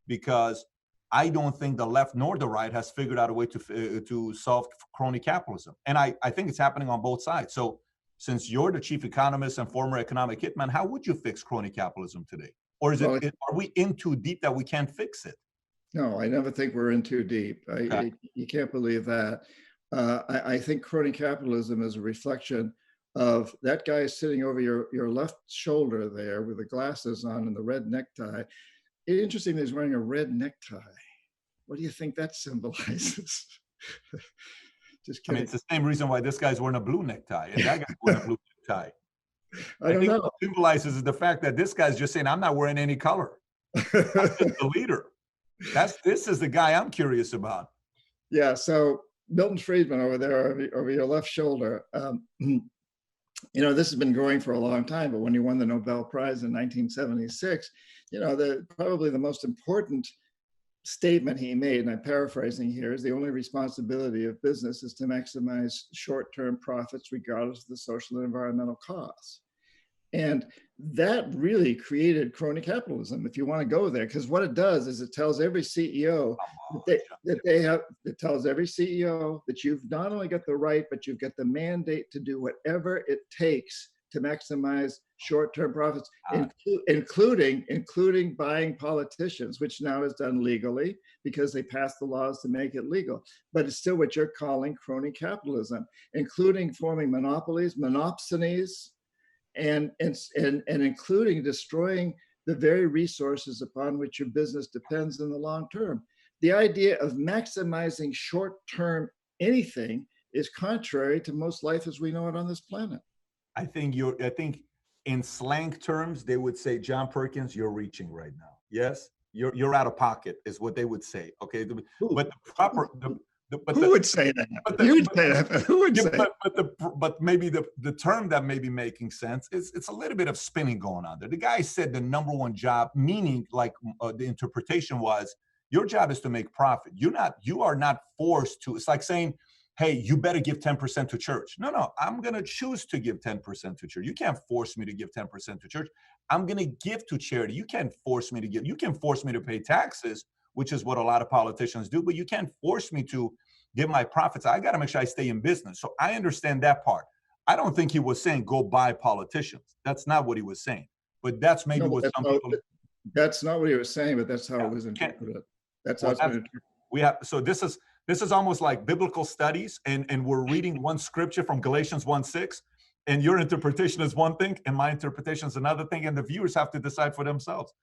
because I don't think the left nor the right has figured out a way to solve crony capitalism. And I think it's happening on both sides. So since you're the chief economist and former economic hitman, how would you fix crony capitalism today? Or are we in too deep that we can't fix it? No, I never think we're in too deep. You can't believe that. I think crony capitalism is a reflection of that guy sitting over your left shoulder there with the glasses on and the red necktie. Interesting that he's wearing a red necktie. What do you think that symbolizes? Just kidding. I mean, it's the same reason why this guy's wearing a blue necktie and that guy's wearing a blue necktie. I don't know. What it symbolizes is the fact that this guy's just saying, I'm not wearing any color. I'm just the leader. This is the guy I'm curious about. Yeah, so Milton Friedman over there, over your left shoulder, this has been going for a long time, but when he won the Nobel Prize in 1976, probably the most important statement he made, and I'm paraphrasing here, is the only responsibility of business is to maximize short-term profits regardless of the social and environmental costs. And that really created crony capitalism, if you want to go there, because what it does is it tells every CEO it tells every CEO that you've not only got the right, but you've got the mandate to do whatever it takes to maximize short-term profits, including buying politicians, which now is done legally because they passed the laws to make it legal. But it's still what you're calling crony capitalism, including forming monopolies, monopsonies, and including destroying the very resources upon which your business depends in the long term. The idea of maximizing short-term anything is contrary to most life as we know it on this planet. I think in slang terms, they would say, John Perkins, you're reaching right now. Yes, you're out of pocket is what they would say. Okay, but the proper who would say that? You would say that. Who would say that? But maybe the term that may be making sense is it's a little bit of spinning going on there. The guy said the number one job, meaning like the interpretation was, your job is to make profit. You are not forced to. It's like saying, hey, you better give 10% to church. No, I'm going to choose to give 10% to church. You can't force me to give 10% to church. I'm going to give to charity. You can't force me to give. You can force me to pay taxes, which is what a lot of politicians do, but you can't force me to give my profits. I got to make sure I stay in business. So I understand that part. I don't think he was saying go buy politicians. That's not what he was saying. But that's maybe what some people. That's not what he was saying, but that's how it was interpreted. That's how it's been interpreted. So this is almost like biblical studies, and we're reading one scripture from Galatians 1:6, and your interpretation is one thing, and my interpretation is another thing, and the viewers have to decide for themselves.